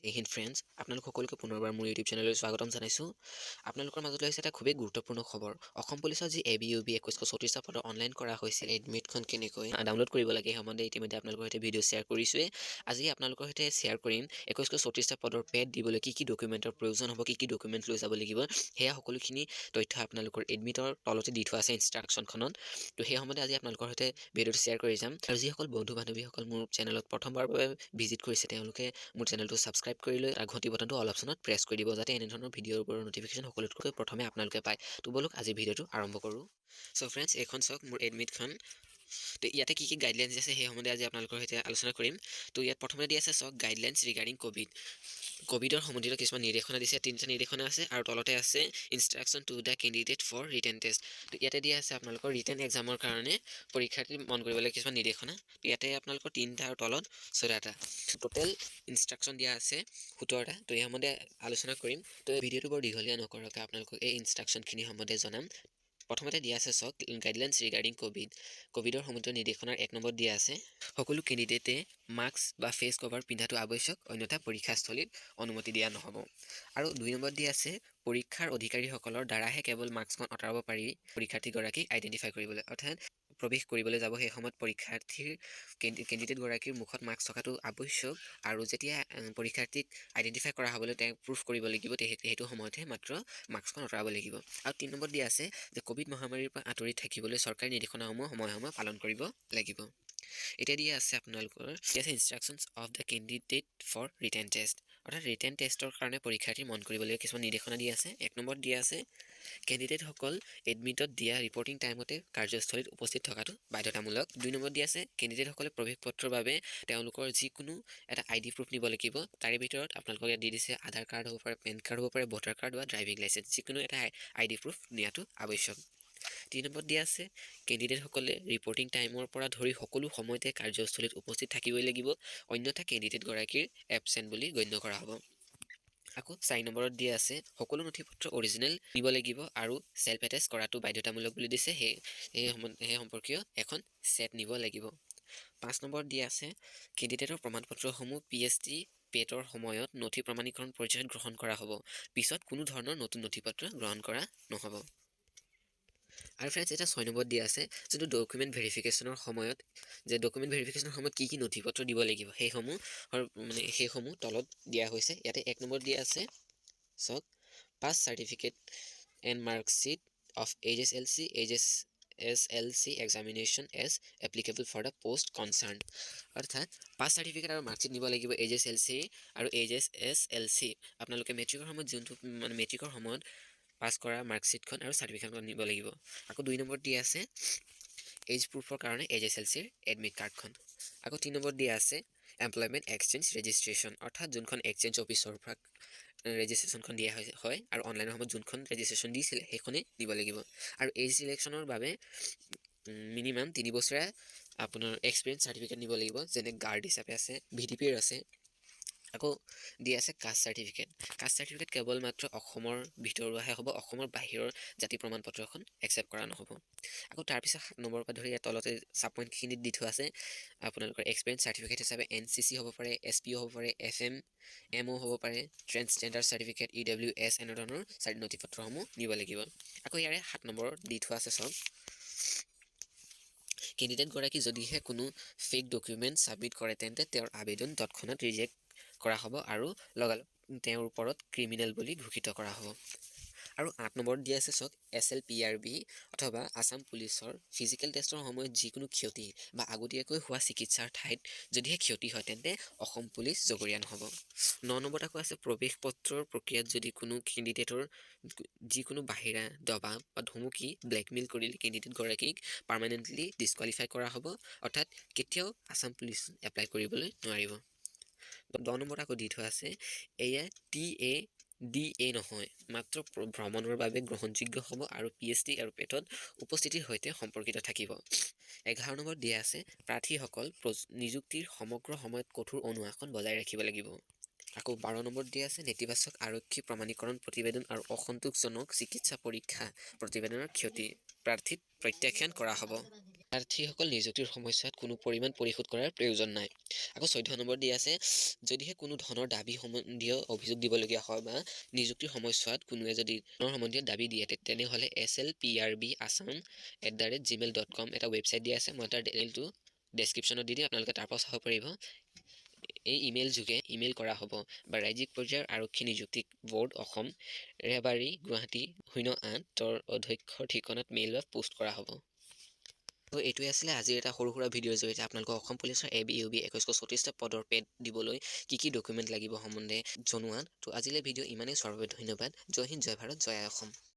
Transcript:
জয় Hind friends, আপোনালোক সকলোকে পুনৰবাৰ মোৰ ইউটিউব চেনেললৈ স্বাগতম জনাইছোঁ। আপোনালোকৰ মাজলৈ আহিছে এটা খুবেই গুৰুত্বপূৰ্ণ খবৰ। অসম পুলিচৰ যি ABUB 2134 পদৰ অনলাইন কৰা হৈছিল, এডমিটখন কেনেকৈ ডাউনলোড কৰিব লাগে সেই সম্বন্ধে ইতিমধ্যে আপোনালোকৰ সৈতে ভিডিঅ' শ্বেয়াৰ কৰিছোঁৱেই। আজি আপোনালোকৰ সৈতে শ্বেয়াৰ কৰিম 2134 পদৰ পেড দিবলৈ কি ডকুমেণ্টৰ প্ৰয়োজন হ'ব, কি ডকুমেণ্ট লৈ যাব লাগিব, সেয়া সকলোখিনি তথ্য আপোনালোকৰ এডমিটৰ তলতে দি থোৱা আছে ইনষ্ট্ৰাকশ্যনখনত। তো সেই সম্বন্ধে আজি আপোনালোকৰ সৈতে ভিডিঅ'টো শ্বেয়াৰ কৰি যাম। আৰু যিসকল বন্ধু বান্ধৱীসকল মোৰ চেনেলত প্ৰথমবাৰৰ বাবে ভিজিট কৰিছে, তেওঁলোকে মোৰ চেনেলটো ছাবস্ক্ৰাইব কৰি লৈ ঘণ্টি বটনটো অল অপশ্যনত প্ৰেছ কৰি দিব, যাতে এনেধৰণৰ ভিডিঅ'বোৰৰ নটিফিকেশ্যন সকলোতকৈ প্ৰথমে আপোনালোকে পায়। তো বলক আজি ভিডিঅ'টো আৰম্ভ কৰোঁ। চ' ফ্ৰেণ্ডছ, এইখন চাওক মোৰ এডমিটখন। তো ইয়াতে কি গাইডলাইনছ আছে সেই সম্বন্ধে আজি আপোনালোকৰ সৈতে আলোচনা কৰিম। তো ইয়াত প্ৰথমতে দি আছে চাওক গাইডলাইনছ ৰিগাৰ্ডিং ক'ভিডৰ সম্বন্ধিত কিছুমান নিৰ্দেশনা দিছে, 3টা নিৰ্দেশনা আছে আৰু তলতে আছে instruction to the candidate for written test. তো ইয়াতে দিয়া আছে আপোনালোকৰ ৰিটেন এক্সামৰ কাৰণে পৰীক্ষাৰ্থী মন কৰিবলৈ কিছুমান নিৰ্দেশনা। ইয়াতে আপোনালোকৰ 3টা আৰু তলত 14টা, টোটেল ইনষ্ট্ৰাকশ্যন দিয়া আছে 17টা। তো এই সম্বন্ধে আলোচনা কৰিম। তো এই ভিডিঅ'টো বৰ দীঘলীয়া নকৰাকৈ আপোনালোকক এই ইনষ্ট্ৰাকশ্যনখিনি সম্বন্ধে জনাম। প্ৰথমতে দিয়া আছে চাওক গাইডলাইনছ ৰিগাৰ্ডিং ক'ভিডৰ সম্বন্ধীয় নিৰ্দেশনাৰ 1 নম্বৰত দিয়া আছে সকলো কেণ্ডিডেটে মাস্ক বা ফেচ কভাৰ পিন্ধাটো আৱশ্যক, অন্যথা পৰীক্ষাস্থলীত অনুমতি দিয়া নহ'ব। আৰু 2 নম্বৰত দিয়া আছে পৰীক্ষাৰ অধিকাৰীসকলৰ দ্বাৰাহে কেৱল মাস্কখন আঁতৰাব পাৰি পৰীক্ষাৰ্থীগৰাকীক আইডেণ্টিফাই কৰিবলৈ, অৰ্থাৎ প্ৰৱেশ কৰিবলৈ যাব সেই সময়ত পৰীক্ষাৰ্থীৰ কেণ্ডিডেটগৰাকীৰ মুখত মাস্ক থকাটো আৱশ্যক। আৰু যেতিয়া পৰীক্ষাৰ্থীক আইডেণ্টিফাই কৰা হ'বলৈ তেওঁক প্ৰুফ কৰিব লাগিব, সেইটো সময়তহে মাত্ৰ মাস্কখন আঁতৰাব লাগিব। আৰু 3 নম্বৰত দিয়া আছে যে ক'ভিড মহামাৰীৰ পৰা আঁতৰি থাকিবলৈ চৰকাৰী নিৰ্দেশনাসমূহ সময়ে সময়ে পালন কৰিব লাগিব। এতিয়া দিয়া আছে আপোনালোকৰ instructions of the candidate for written test, অৰ্থাৎ ৰিটেন টেষ্টৰ কাৰণে পৰীক্ষাৰ্থী মন কৰিবলগীয়া কিছুমান নিৰ্দেশনা দিয়া আছে। 1 নম্বৰত দিয়া আছে কেণ্ডিডেটসকল এডমিটত দিয়া ৰিপৰ্টিং টাইমতে কাৰ্যস্থলীত উপস্থিত থকাটো বাধ্যতামূলক। 2 নম্বৰত দিয়া আছে কেণ্ডিডেটসকলে প্ৰৱেশ পত্ৰৰ বাবে তেওঁলোকৰ যিকোনো এটা ID প্ৰুফ নিব লাগিব। তাৰে ভিতৰত আপোনালোকক ইয়াত দি দিছে আধাৰ কাৰ্ড হ'ব পাৰে, পেন কাৰ্ড হ'ব পাৰে, ভোটাৰ কাৰ্ড বা ড্ৰাইভিং লাইচেঞ্চ, যিকোনো এটা ID প্ৰুফ নিয়াটো আৱশ্যক। 3 নম্বৰত দিয়া আছে কেণ্ডিডেটসকলে ৰিপৰ্টিং টাইমৰ পৰা ধৰি সকলো সময়তে কাৰ্যস্থলীত উপস্থিত থাকিবই লাগিব, অন্যথা কেণ্ডিডেটগৰাকীৰ এবচেণ্ট বুলি গণ্য কৰা হ'ব। আকৌ 4 নম্বৰত দিয়া আছে সকলো নথিপত্ৰ অৰিজিনেল নিব লাগিব আৰু ছেল্ফ এটেষ্ট কৰাটো বাধ্যতামূলক বুলি দিছে, সেই সম্পৰ্কীয় এখন ছেট নিব লাগিব। 5 নম্বৰত দিয়া আছে কেণ্ডিডেটৰ প্ৰমাণপত্ৰসমূহ PST পেটৰ সময়ত নথি প্ৰমাণীকৰণ পৰ্যায়ত গ্ৰহণ কৰা হ'ব, পিছত কোনো ধৰণৰ নতুন নথিপত্ৰ গ্ৰহণ কৰা নহ'ব। আৰু ফ্ৰেণ্ডছ, এটা 6 নম্বৰত দিয়া আছে যোনটো ডকুমেণ্ট ভেৰিফিকেশ্যনৰ সময়ত কি নথিপত্ৰ দিব লাগিব সেইসমূহ তলত দিয়া হৈছে। ইয়াতে 1 নম্বৰত দিয়া আছে চাওক pass certificate and marksheet of HSLC examination as applicable for the post concerned, অৰ্থাৎ পাছ চাৰ্টিফিকেট আৰু মাৰ্কশ্বিট নিব লাগিব HSLC আৰু HSLC। আপোনালোকে মেট্ৰিকৰ সময়ত পাছ কৰা মাৰ্কশ্বিটখন আৰু চাৰ্টিফিকেটখন নিব লাগিব। আকৌ 2 নম্বৰত দিয়া আছে এজ প্ৰুফৰ কাৰণে HSLCৰ এডমিট কাৰ্ডখন। আকৌ 3 নম্বৰত দিয়া আছে এমপ্লয়মেণ্ট এক্সচেঞ্জ ৰেজিষ্ট্ৰেশ্যন, অৰ্থাৎ যোনখন এক্সচেঞ্জ অফিচৰ পৰা ৰেজিষ্ট্ৰেশ্যনখন দিয়া হয় আৰু অনলাইনৰ সময়ত যোনখন ৰেজিষ্ট্ৰেশ্যন দিছিলে সেইখনেই দিব লাগিব। আৰু এজ ছিলেকশ্যনৰ বাবে মিনিমাম 3 বছৰীয়া আপোনাৰ এক্সপিৰিয়েঞ্চ চাৰ্টিফিকেট নিব লাগিব, যেনে গাৰ্ড হিচাপে আছে, VDPৰ আছে। আকৌ দিয়া আছে কাষ্ট চাৰ্টিফিকেট কেৱল মাত্ৰ অসমৰ ভিতৰুৱাহে হ'ব, অসমৰ বাহিৰৰ জাতি প্ৰমাণ পত্ৰ এখন একচেপ্ট কৰা নহ'ব। আকৌ তাৰপিছত 7 নম্বৰৰ পৰা ধৰি ইয়াত তলতে চাব পইণ্টখিনিত দি থোৱা আছে আপোনালোকৰ এক্সপিৰিয়েঞ্চ চাৰ্টিফিকেট হিচাপে NCC হ'ব পাৰে, SPO হ'ব পাৰে, FMO হ'ব পাৰে, ট্ৰেন্সজেণ্ডাৰ চাৰ্টিফিকেট, EWS এনেধৰণৰ নথিপত্ৰসমূহ নিব লাগিব। আকৌ ইয়াৰে 7 নম্বৰত দি থোৱা আছে চাওক কেণ্ডিডেটগৰাকী যদিহে কোনো ফেক ডকুমেণ্ট ছাবমিট কৰে তেন্তে তেওঁৰ আবেদন তৎক্ষণাত ৰিজেক্ট কৰা হ'ব আৰু লগালগ তেওঁৰ ওপৰত ক্ৰিমিনেল বুলি ঘোষিত কৰা হ'ব। আৰু 8 নম্বৰত দিয়া আছে চাওক SLPRB অথবা আছাম পুলিচৰ ফিজিকেল টেষ্টৰ সময়ত যিকোনো ক্ষতি বা আগতীয়াকৈ হোৱা চিকিৎসাৰ ঠাইত যদিহে ক্ষতি হয় তেন্তে অসম পুলিচ জগৰীয়া নহ'ব। 9 নম্বৰত আকৌ আছে প্ৰৱেশ পত্ৰৰ প্ৰক্ৰিয়াত যদি কোনো কেণ্ডিডেটৰ যিকোনো বাহিৰা দবাব বা ধমকি ব্লেকমেইল কৰিলে কেণ্ডিডেটগৰাকীক পাৰ্মানেণ্টলি ডিছকুৱালিফাই কৰা হ'ব, অৰ্থাৎ কেতিয়াও আছাম পুলিচ এপ্লাই কৰিবলৈ নোৱাৰিব। 10 নম্বৰত আকৌ দি থোৱা আছে এয়া TADA নহয়, মাত্ৰ ভ্ৰমণৰ বাবে গ্ৰহণযোগ্য হ'ব আৰু PST আৰু পেটত উপস্থিতিৰ সৈতে সম্পৰ্কিত থাকিব। 11 নম্বৰত দিয়া আছে প্ৰাৰ্থীসকল নিযুক্তিৰ সমগ্ৰ সময়ত কঠোৰ অনুশাসন বজাই ৰাখিব লাগিব। আকৌ 12 নম্বৰত দিয়া আছে নেতিবাচক আৰক্ষী প্ৰমাণীকৰণ প্ৰতিবেদন আৰু অসন্তোষজনক চিকিৎসা পৰীক্ষা প্ৰতিবেদনৰ ক্ষতি প্ৰাৰ্থীত প্ৰত্যাখ্যান কৰা হ'ব। প্ৰাৰ্থীসকল নিযুক্তিৰ সময়ছোৱাত কোনো পৰিমাণ পৰিশোধ কৰাৰ প্ৰয়োজন নাই। আকৌ 14 নম্বৰ দি আছে, যদিহে কোনো ধনৰ দাবী সম্বন্ধীয় অভিযোগ দিবলগীয়া হয় বা নিযুক্তিৰ সময়ছোৱাত কোনোৱে যদি ধনৰ সম্বন্ধীয় দাবী দিয়ে তেনেহ'লে slprbassam@gmail.com এটা ৱেবছাইট দিয়া আছে। মই তাৰ লিংকটো ডেছক্ৰিপশ্যনত দি দিম, আপোনালোকে তাৰ পৰা চাব পাৰিব। এই ইমেইল যোগে ইমেইল কৰা হ'ব বা ৰাজ্যিক পৰ্যায়ৰ আৰক্ষী নিযুক্তি বৰ্ড অসম ৰেবাৰী গুৱাহাটী 08ৰ অধ্যক্ষৰ ঠিকনাত মেইল বা পোষ্ট কৰা হ'ব। তো এইটোৱে আছিলে আজিৰ এটা সৰু সুৰা ভিডিঅ'ৰ জৰিয়তে আপোনালোকক অসম পুলিচৰ ABUB 2134টা পদৰ পেড দিবলৈ কি ডকুমেণ্ট লাগিব সম্বন্ধে জনোৱাত। তো আজিলৈ ভিডিঅ' ইমানেই চোৱাৰ বাবে ধন্যবাদ। জয় হিন্দ, জয় ভাৰত, জয় অসম।